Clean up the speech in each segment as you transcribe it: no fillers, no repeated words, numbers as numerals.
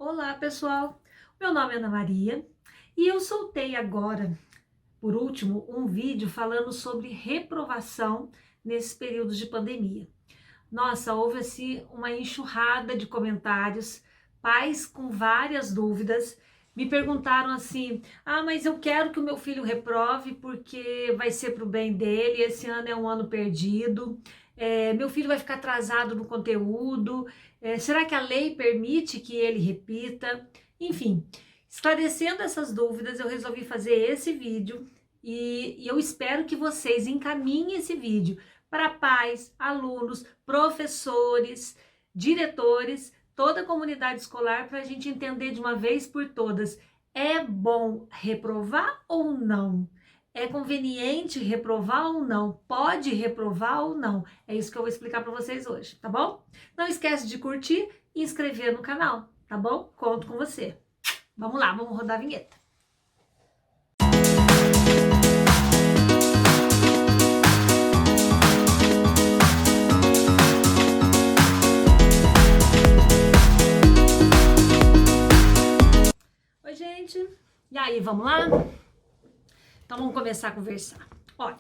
Olá, pessoal. Meu nome é Ana Maria e eu soltei agora, por último, um vídeo falando sobre reprovação nesse período de pandemia. Nossa, houve assim uma enxurrada de comentários, pais com várias dúvidas me perguntaram assim: mas eu quero que o meu filho reprove porque vai ser para o bem dele, esse ano é um ano perdido, meu filho vai ficar atrasado no conteúdo, será que a lei permite que ele repita? Enfim, esclarecendo essas dúvidas, eu resolvi fazer esse vídeo e eu espero que vocês encaminhem esse vídeo para pais, alunos, professores, diretores, toda a comunidade escolar, para a gente entender de uma vez por todas: é bom reprovar ou não? É conveniente reprovar ou não? Pode reprovar ou não? É isso que eu vou explicar para vocês hoje, tá bom? Não esquece de curtir e inscrever no canal, tá bom? Conto com você. Vamos lá, vamos rodar a vinheta. Oi, gente. E aí, vamos lá? Então vamos começar a conversar. Olha,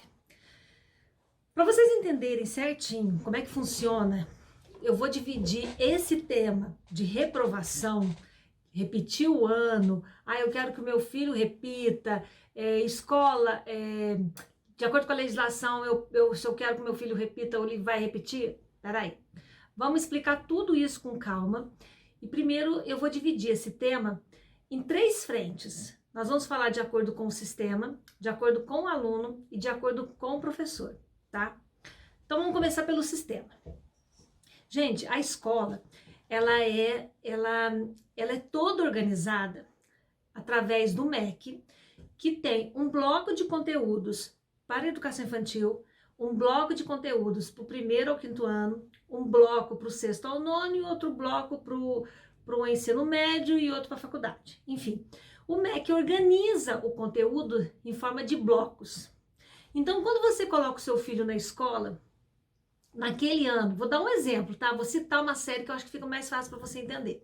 para vocês entenderem certinho como é que funciona, eu vou dividir esse tema de reprovação, repetir o ano, eu quero que o meu filho repita, escola, de acordo com a legislação, se eu quero que o meu filho repita, ele vai repetir? Peraí, vamos explicar tudo isso com calma. E primeiro eu vou dividir esse tema em 3 frentes. Nós vamos falar de acordo com o sistema, de acordo com o aluno e de acordo com o professor, tá? Então vamos começar pelo sistema. Gente, a escola, ela é toda organizada através do MEC, que tem um bloco de conteúdos para a educação infantil, um bloco de conteúdos para o 1º ao 5º ano, um bloco para o 6º ao 9º e outro bloco para o ensino médio e outro para a faculdade. Enfim, o MEC organiza o conteúdo em forma de blocos. Então, quando você coloca o seu filho na escola, naquele ano, vou dar um exemplo, tá? Vou citar uma série que eu acho que fica mais fácil para você entender.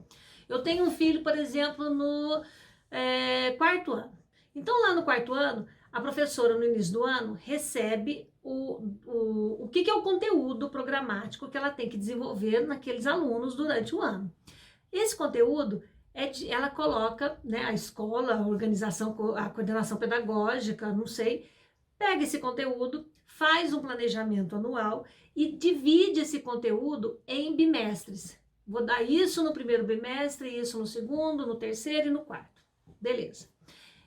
Eu tenho um filho, por exemplo, no 4º ano. Então, lá no 4º ano, a professora, no início do ano, recebe o que é o conteúdo programático que ela tem que desenvolver naqueles alunos durante o ano. Esse conteúdo, ela coloca, né, a escola, a organização, a coordenação pedagógica, não sei, pega esse conteúdo, faz um planejamento anual e divide esse conteúdo em bimestres. Vou dar isso no 1º bimestre, isso no 2º, no 3º e no 4º. Beleza.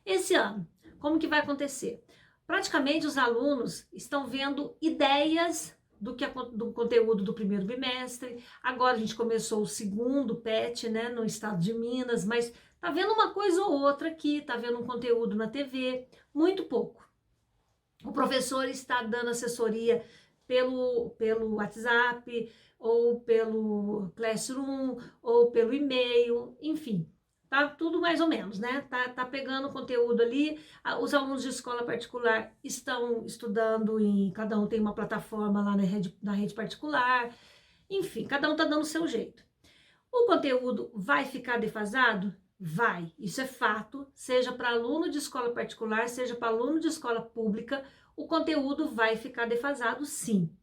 Esse ano, como que vai acontecer? Praticamente os alunos estão vendo ideias do conteúdo do 1º bimestre. Agora a gente começou o 2º PET, né, no estado de Minas, mas tá vendo uma coisa ou outra aqui, tá vendo um conteúdo na TV, muito pouco. O professor está dando assessoria pelo WhatsApp, ou pelo Classroom, ou pelo e-mail, enfim, tá tudo mais ou menos, né? Tá pegando o conteúdo ali. Os alunos de escola particular estão estudando cada um tem uma plataforma lá na rede particular, enfim, cada um tá dando o seu jeito. O conteúdo vai ficar defasado? Vai, isso é fato, seja para aluno de escola particular, seja para aluno de escola pública, o conteúdo vai ficar defasado, sim.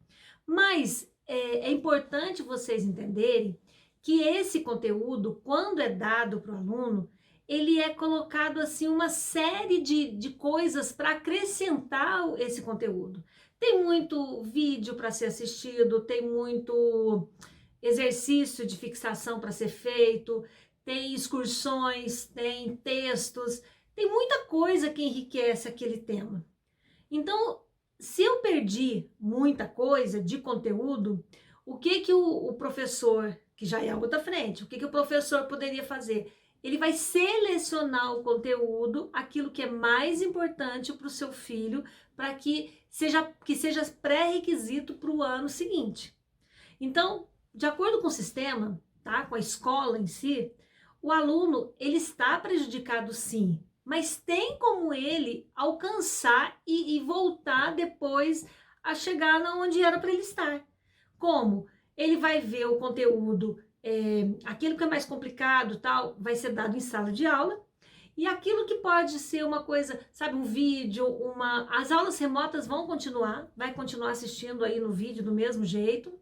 Mas é importante vocês entenderem que esse conteúdo, quando é dado para o aluno, ele é colocado assim uma série de coisas para acrescentar esse conteúdo. Tem muito vídeo para ser assistido, tem muito exercício de fixação para ser feito, tem excursões, tem textos, tem muita coisa que enriquece aquele tema. Então, se eu perdi muita coisa de conteúdo, o que o professor, que já é a outra frente, o que o professor poderia fazer? Ele vai selecionar o conteúdo, aquilo que é mais importante para o seu filho, para que seja pré-requisito para o ano seguinte. Então, de acordo com o sistema, tá, com a escola em si, o aluno, ele está prejudicado sim, mas tem como ele alcançar e voltar depois a chegar onde era para ele estar. Como? Ele vai ver o conteúdo aquilo que é mais complicado, tal, vai ser dado em sala de aula. E aquilo que pode ser uma coisa, sabe, um vídeo, as aulas remotas vão continuar, vai continuar assistindo aí no vídeo do mesmo jeito.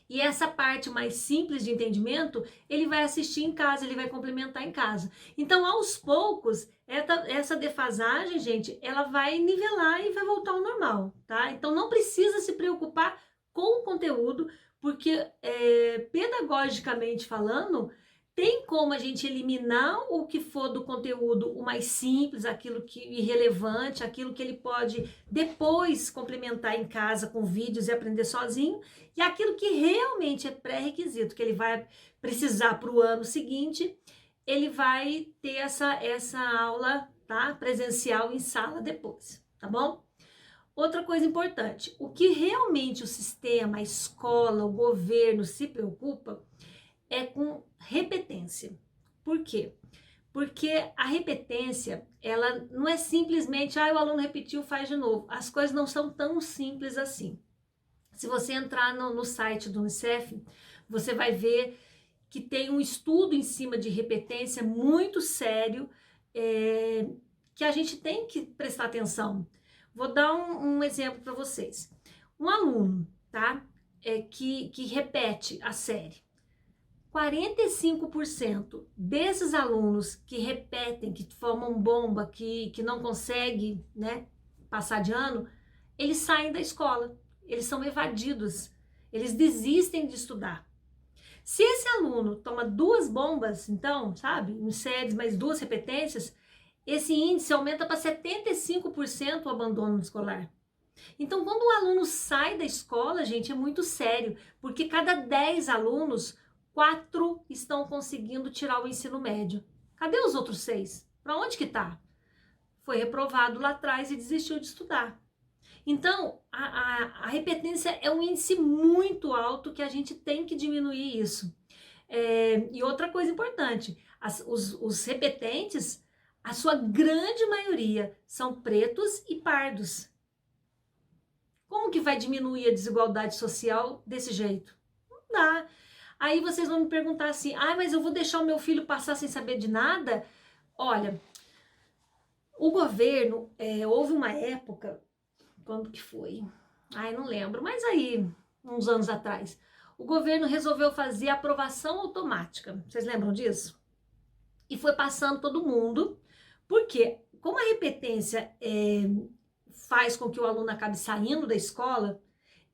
E essa parte mais simples de entendimento, ele vai assistir em casa, ele vai complementar em casa. Então, aos poucos, essa defasagem, gente, ela vai nivelar e vai voltar ao normal, tá? Então, não precisa se preocupar com o conteúdo, porque pedagogicamente falando, tem como a gente eliminar o que for do conteúdo o mais simples, aquilo que irrelevante, aquilo que ele pode depois complementar em casa com vídeos e aprender sozinho, e aquilo que realmente é pré-requisito, que ele vai precisar para o ano seguinte, ele vai ter essa aula, tá? Presencial em sala depois, tá bom? Outra coisa importante, o que realmente o sistema, a escola, o governo se preocupa é com repetência. Por quê? Porque a repetência, ela não é simplesmente, o aluno repetiu, faz de novo. As coisas não são tão simples assim. Se você entrar no site do Unicef, você vai ver que tem um estudo em cima de repetência muito sério, que a gente tem que prestar atenção. Vou dar um exemplo para vocês. Um aluno, tá? Que repete a série. 45% desses alunos que repetem, que formam bomba, que não conseguem, né, passar de ano, eles saem da escola, eles são evadidos, eles desistem de estudar. Se esse aluno toma 2 bombas, então, sabe, em séries, mais 2 repetências, esse índice aumenta para 75% o abandono escolar. Então, quando o aluno sai da escola, gente, é muito sério, porque cada 10 alunos, 4 estão conseguindo tirar o ensino médio. Cadê os outros 6? Para onde que tá? Foi reprovado lá atrás e desistiu de estudar. Então, a repetência é um índice muito alto que a gente tem que diminuir isso. E outra coisa importante, os repetentes, a sua grande maioria, são pretos e pardos. Como que vai diminuir a desigualdade social desse jeito? Não dá. Aí vocês vão me perguntar assim, mas eu vou deixar o meu filho passar sem saber de nada? Olha, o governo, houve uma época, quando que foi? Não lembro, mas aí, uns anos atrás, o governo resolveu fazer aprovação automática. Vocês lembram disso? E foi passando todo mundo, porque como a repetência faz com que o aluno acabe saindo da escola,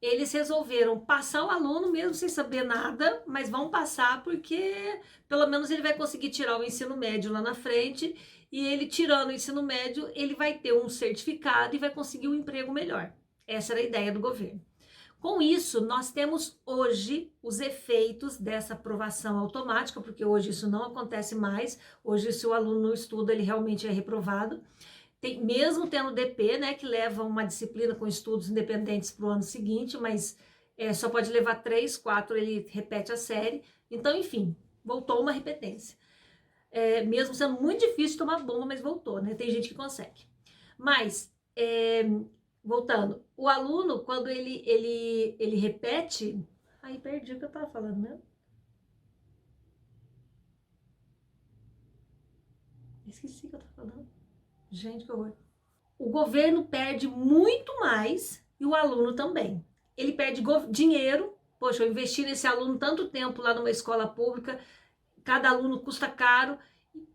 eles resolveram passar o aluno mesmo sem saber nada, mas vão passar porque pelo menos ele vai conseguir tirar o ensino médio lá na frente, e ele tirando o ensino médio, ele vai ter um certificado e vai conseguir um emprego melhor. Essa era a ideia do governo. Com isso, nós temos hoje os efeitos dessa aprovação automática, porque hoje isso não acontece mais. Hoje, se o aluno não estuda, ele realmente é reprovado. Mesmo tendo DP, né, que leva uma disciplina com estudos independentes para o ano seguinte, mas só pode levar 3, 4, ele repete a série. Então, enfim, voltou uma repetência. Mesmo sendo muito difícil tomar bomba, mas voltou, né? Tem gente que consegue. Mas, voltando, o aluno, quando ele repete... perdi o que eu estava falando mesmo. Esqueci o que eu estava falando. Gente, que horror. O governo perde muito mais e o aluno também. Ele perde dinheiro. Poxa, eu investi nesse aluno tanto tempo lá numa escola pública, cada aluno custa caro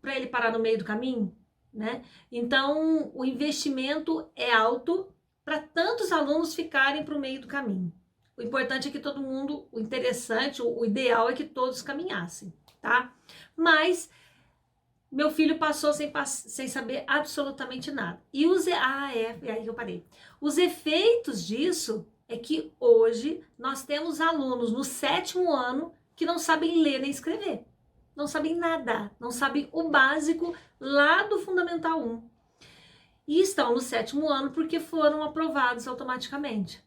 para ele parar no meio do caminho, né? Então, o investimento é alto para tantos alunos ficarem para o meio do caminho. O importante é que todo mundo, o interessante, o ideal é que todos caminhassem, tá? Mas meu filho passou sem saber absolutamente nada. E aí eu parei. Os efeitos disso é que hoje nós temos alunos no 7º ano que não sabem ler nem escrever. Não sabem nada, não sabem o básico lá do Fundamental 1. E estão no 7º ano porque foram aprovados automaticamente.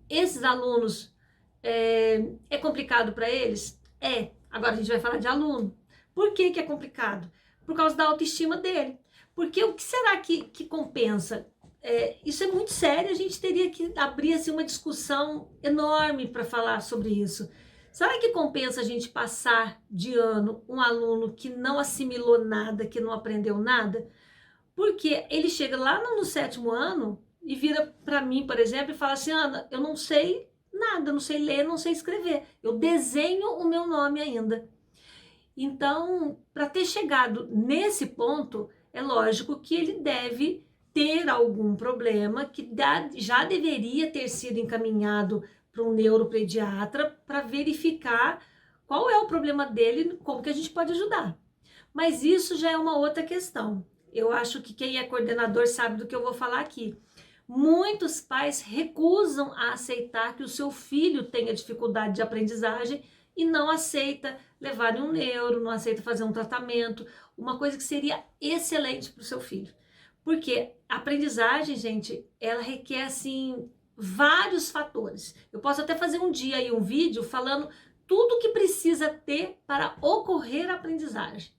Esses alunos, é complicado para eles? Agora a gente vai falar de aluno. Por que é complicado? Por causa da autoestima dele. Porque o que será que compensa? Isso é muito sério, a gente teria que abrir assim, uma discussão enorme para falar sobre isso. Será que compensa a gente passar de ano um aluno que não assimilou nada, que não aprendeu nada? Porque ele chega lá no 7º ano e vira para mim, por exemplo, e fala assim: Ana, eu não sei nada, não sei ler, não sei escrever. Eu desenho o meu nome ainda. Então, para ter chegado nesse ponto, é lógico que ele deve ter algum problema que já deveria ter sido encaminhado para um neuropediatra para verificar qual é o problema dele e como que a gente pode ajudar. Mas isso já é uma outra questão. Eu acho que quem é coordenador sabe do que eu vou falar aqui. Muitos pais recusam a aceitar que o seu filho tenha dificuldade de aprendizagem e não aceita levar em um neuro, não aceita fazer um tratamento, uma coisa que seria excelente para o seu filho. Porque a aprendizagem, gente, ela requer, assim, vários fatores. Eu posso até fazer um dia aí um vídeo falando tudo que precisa ter para ocorrer a aprendizagem.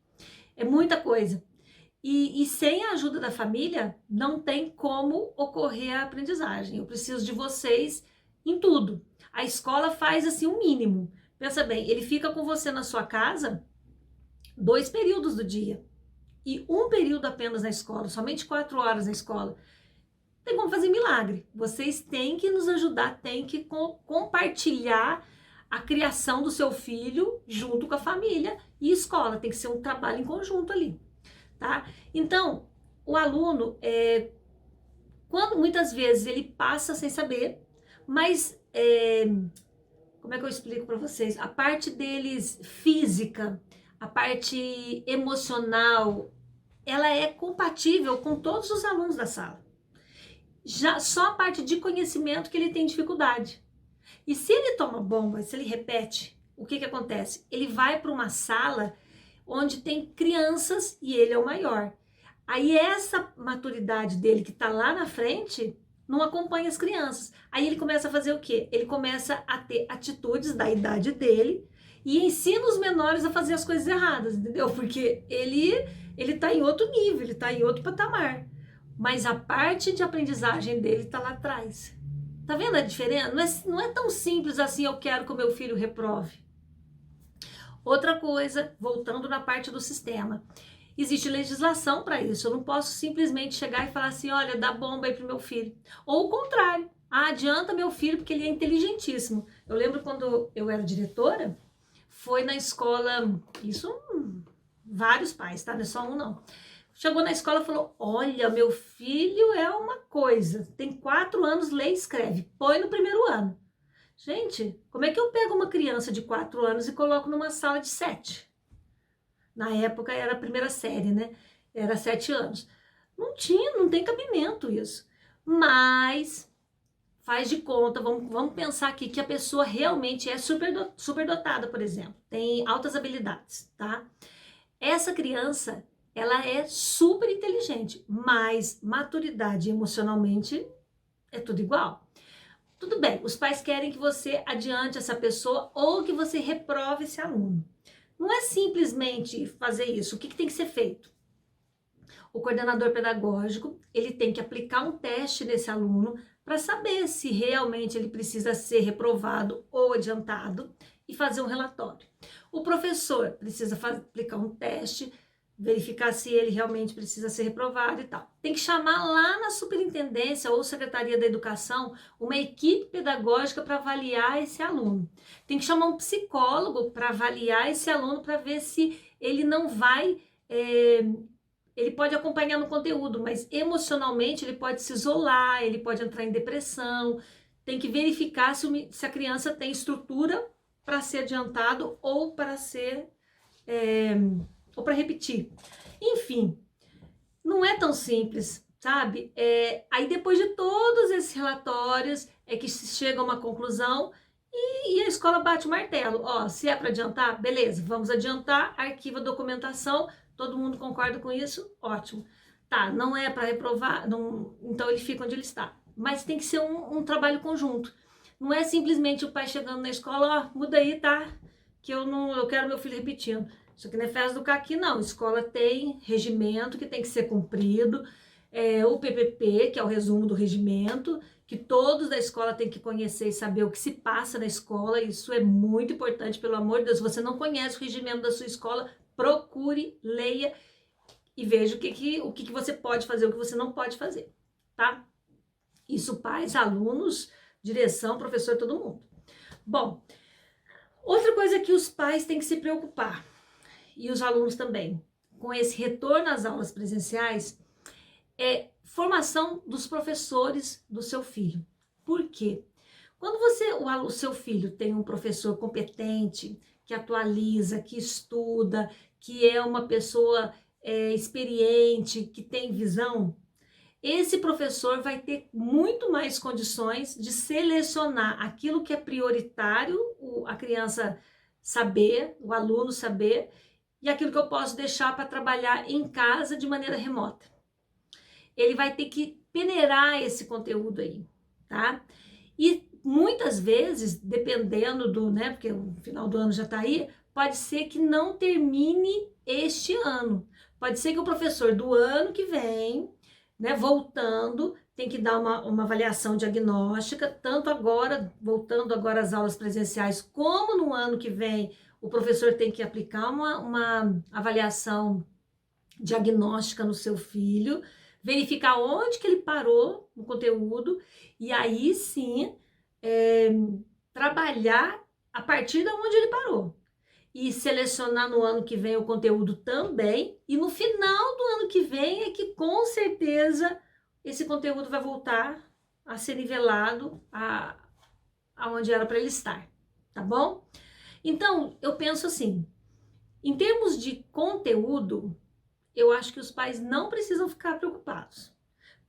É muita coisa. E sem a ajuda da família, não tem como ocorrer a aprendizagem. Eu preciso de vocês em tudo. A escola faz, assim, o mínimo. Pensa bem, ele fica com você na sua casa 2 períodos do dia. E 1 período apenas na escola, somente 4 horas na escola. Tem como fazer milagre. Vocês têm que nos ajudar, têm que compartilhar a criação do seu filho junto com a família e escola. Tem que ser um trabalho em conjunto ali, tá? Então, o aluno, quando muitas vezes ele passa sem saber, mas como é que eu explico para vocês? A parte deles física, a parte emocional, ela é compatível com todos os alunos da sala. Já só a parte de conhecimento que ele tem dificuldade. E se ele toma bomba, se ele repete, o que acontece? Ele vai para uma sala onde tem crianças e ele é o maior. Aí essa maturidade dele que está lá na frente não acompanha as crianças. Aí ele começa a fazer o quê? Ele começa a ter atitudes da idade dele e ensina os menores a fazer as coisas erradas, entendeu? Porque ele tá em outro nível, ele tá em outro patamar. Mas a parte de aprendizagem dele tá lá atrás. Tá vendo a diferença? Não é tão simples assim, eu quero que o meu filho reprove. Outra coisa, voltando na parte do sistema. Existe legislação para isso. Eu não posso simplesmente chegar e falar assim, olha, dá bomba aí pro meu filho. Ou o contrário. Adianta meu filho porque ele é inteligentíssimo. Eu lembro quando eu era diretora, foi na escola, isso vários pais, tá? Não é só um não. Chegou na escola e falou, olha, meu filho é uma coisa, tem 4 anos, lê e escreve, põe no 1º ano. Gente, como é que eu pego uma criança de 4 anos e coloco numa sala de 7? Na época era a 1ª série, né? Era 7 anos. Não tem cabimento isso. Mas faz de conta, vamos pensar aqui que a pessoa realmente é superdotada, por exemplo. Tem altas habilidades, tá? Essa criança, ela é super inteligente, mas maturidade emocionalmente é tudo igual. Tudo bem, os pais querem que você adiante essa pessoa ou que você reprove esse aluno. Não é simplesmente fazer isso. O que tem que ser feito? O coordenador pedagógico, ele tem que aplicar um teste nesse aluno para saber se realmente ele precisa ser reprovado ou adiantado e fazer um relatório. O professor precisa aplicar um teste, verificar se ele realmente precisa ser reprovado e tal. Tem que chamar lá na superintendência ou secretaria da educação uma equipe pedagógica para avaliar esse aluno. Tem que chamar um psicólogo para avaliar esse aluno para ver se ele não vai... ele pode acompanhar no conteúdo, mas emocionalmente ele pode se isolar, ele pode entrar em depressão. Tem que verificar se a criança tem estrutura para ser adiantado ou para ser... ou para repetir. Enfim, não é tão simples, sabe? Aí depois de todos esses relatórios é que se chega a uma conclusão e a escola bate o martelo. Ó, se é para adiantar, beleza, vamos adiantar, arquiva a documentação, todo mundo concorda com isso? Ótimo. Tá, não é para reprovar, não, então ele fica onde ele está. Mas tem que ser um trabalho conjunto. Não é simplesmente o pai chegando na escola, ó, muda aí, tá? Que eu quero meu filho repetindo. Isso aqui não é festa do caqui, não. A escola tem regimento que tem que ser cumprido, o PPP, que é o resumo do regimento, que todos da escola têm que conhecer e saber o que se passa na escola. Isso é muito importante, pelo amor de Deus. Se você não conhece o regimento da sua escola, procure, leia e veja o que você pode fazer, o que você não pode fazer, tá? Isso pais, alunos, direção, professor, todo mundo. Bom, outra coisa que os pais têm que se preocupar, e os alunos também, com esse retorno às aulas presenciais, é formação dos professores do seu filho. Por quê? Quando o seu filho tem um professor competente, que atualiza, que estuda, que é uma pessoa experiente, que tem visão, esse professor vai ter muito mais condições de selecionar aquilo que é prioritário, a criança saber, o aluno saber, e aquilo que eu posso deixar para trabalhar em casa de maneira remota. Ele vai ter que peneirar esse conteúdo aí, tá? E muitas vezes, dependendo do, né, porque o final do ano já tá aí, pode ser que não termine este ano. Pode ser que o professor do ano que vem, né, voltando, tem que dar uma avaliação diagnóstica, tanto agora, voltando agora às aulas presenciais, como no ano que vem, o professor tem que aplicar uma avaliação diagnóstica no seu filho, verificar onde que ele parou no conteúdo, e aí sim, trabalhar a partir de onde ele parou. E selecionar no ano que vem o conteúdo também, e no final do ano que vem é que com certeza esse conteúdo vai voltar a ser nivelado aonde era para ele estar, tá bom? Então, eu penso assim, em termos de conteúdo, eu acho que os pais não precisam ficar preocupados.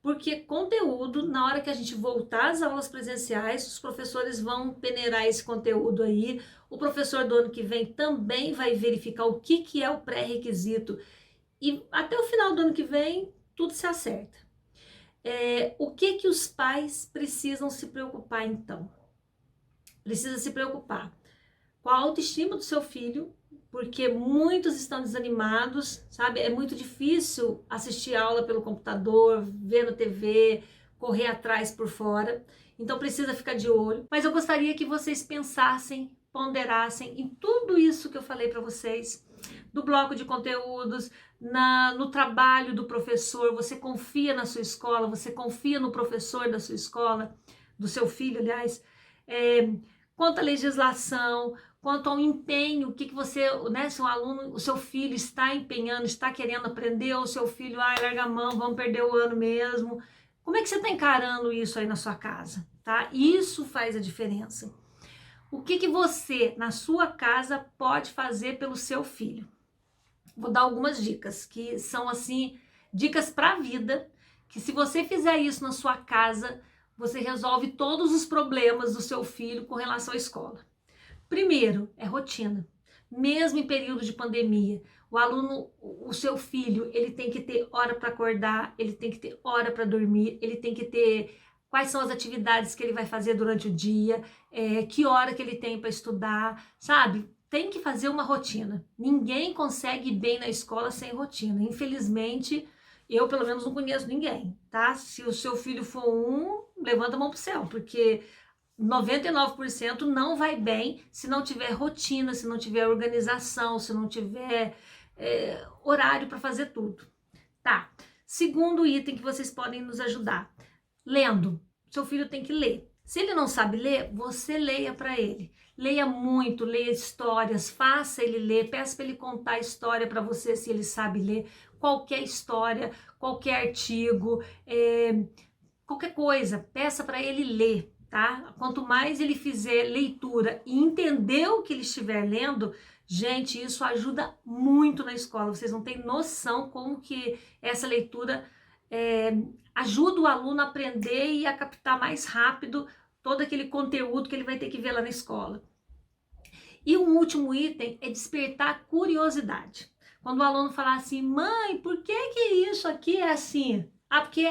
Porque conteúdo, na hora que a gente voltar às aulas presenciais, os professores vão peneirar esse conteúdo aí. O professor do ano que vem também vai verificar o que é o pré-requisito. E até o final do ano que vem, tudo se acerta. O que os pais precisam se preocupar, então? Precisa se preocupar com a autoestima do seu filho, porque muitos estão desanimados, sabe? É muito difícil assistir aula pelo computador, ver na TV, correr atrás por fora. Então precisa ficar de olho. Mas eu gostaria que vocês pensassem, ponderassem em tudo isso que eu falei para vocês, do bloco de conteúdos, no trabalho do professor. Você confia na sua escola, você confia no professor da sua escola, do seu filho, aliás. Quanto à legislação, quanto ao empenho, o que você, né, seu aluno, o seu filho está empenhando, está querendo aprender, ou o seu filho, larga a mão, vamos perder o ano mesmo. Como é que você está encarando isso aí na sua casa, tá? Isso faz a diferença. O que você, na sua casa, pode fazer pelo seu filho? Vou dar algumas dicas, que são, assim, dicas para a vida, que se você fizer isso na sua casa, você resolve todos os problemas do seu filho com relação à escola. Primeiro, é rotina. Mesmo em período de pandemia, o aluno, o seu filho, ele tem que ter hora para acordar, ele tem que ter hora para dormir, ele tem que ter quais são as atividades que ele vai fazer durante o dia, que hora que ele tem para estudar, sabe? Tem que fazer uma rotina. Ninguém consegue ir bem na escola sem rotina. Infelizmente, eu pelo menos não conheço ninguém, tá? Se o seu filho for levanta a mão pro céu, porque 99% não vai bem se não tiver rotina, se não tiver organização, se não tiver horário para fazer tudo. Tá, segundo item que vocês podem nos ajudar, lendo. Seu filho tem que ler. Se ele não sabe ler, você leia para ele. Leia muito, leia histórias, faça ele ler, peça para ele contar a história para você se ele sabe ler. Qualquer história, qualquer artigo, qualquer coisa, peça para ele ler, tá? Quanto mais ele fizer leitura e entender o que ele estiver lendo, gente, isso ajuda muito na escola. Vocês não têm noção como que essa leitura ajuda o aluno a aprender e a captar mais rápido todo aquele conteúdo que ele vai ter que ver lá na escola. E um último item é despertar curiosidade. Quando o aluno falar assim, mãe, por que isso aqui é assim? Ah, porque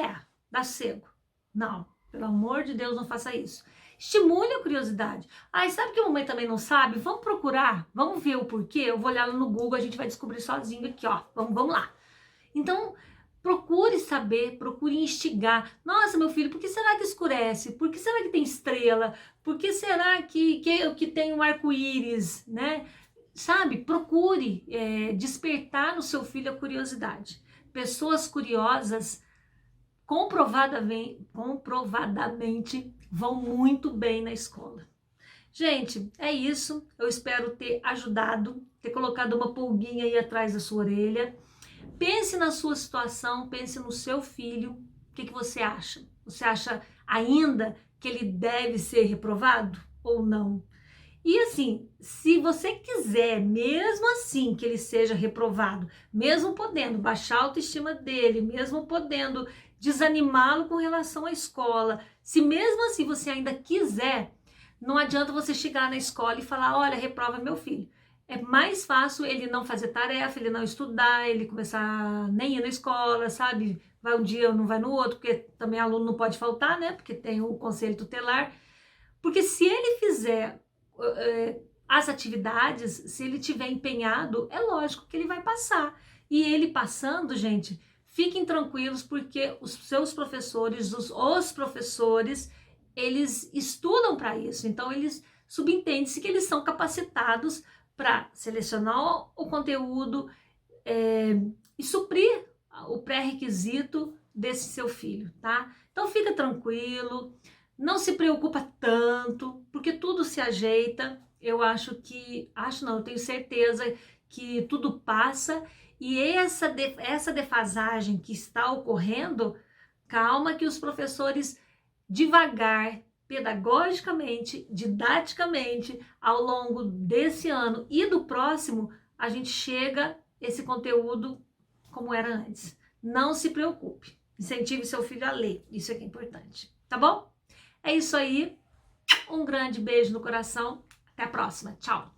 dá sossego. Não, pelo amor de Deus, não faça isso. Estimule a curiosidade. Ah, sabe que a mamãe também não sabe? Vamos procurar, vamos ver o porquê. Eu vou olhar lá no Google, a gente vai descobrir sozinho aqui, ó. Vamos lá. Então, Procure saber, procure instigar. Nossa, meu filho, por que será que escurece? Por que será que tem estrela? Por que será que tem um arco-íris, né? Sabe, procure despertar no seu filho a curiosidade. Pessoas curiosas comprovadamente vão muito bem na escola. Gente, é isso. Eu espero ter ajudado, ter colocado uma pulguinha aí atrás da sua orelha. Pense na sua situação, pense no seu filho. O que você acha? Você acha ainda que ele deve ser reprovado ou não? E assim, se você quiser, mesmo assim, que ele seja reprovado, mesmo podendo baixar a autoestima dele, mesmo podendo desanimá-lo com relação à escola, se mesmo assim você ainda quiser, não adianta você chegar na escola e falar, olha, reprova meu filho. É mais fácil ele não fazer tarefa, ele não estudar, ele começar a nem ir na escola, sabe? Vai um dia, não vai no outro, porque também aluno não pode faltar, né? Porque tem o conselho tutelar. Porque se ele fizer as atividades, se ele tiver empenhado, é lógico que ele vai passar. E ele passando, gente, fiquem tranquilos, porque os seus professores, os professores, eles estudam para isso. Então, eles subentende-se que eles são capacitados para selecionar o conteúdo e suprir o pré-requisito desse seu filho, tá? Então, fica tranquilo. Não se preocupa tanto, porque tudo se ajeita. Eu eu tenho certeza que tudo passa. E essa defasagem que está ocorrendo, calma que os professores devagar, pedagogicamente, didaticamente, ao longo desse ano e do próximo, a gente chega esse conteúdo como era antes. Não se preocupe. Incentive seu filho a ler. Isso é que é importante. Tá bom? É isso aí. Um grande beijo no coração. Até a próxima. Tchau.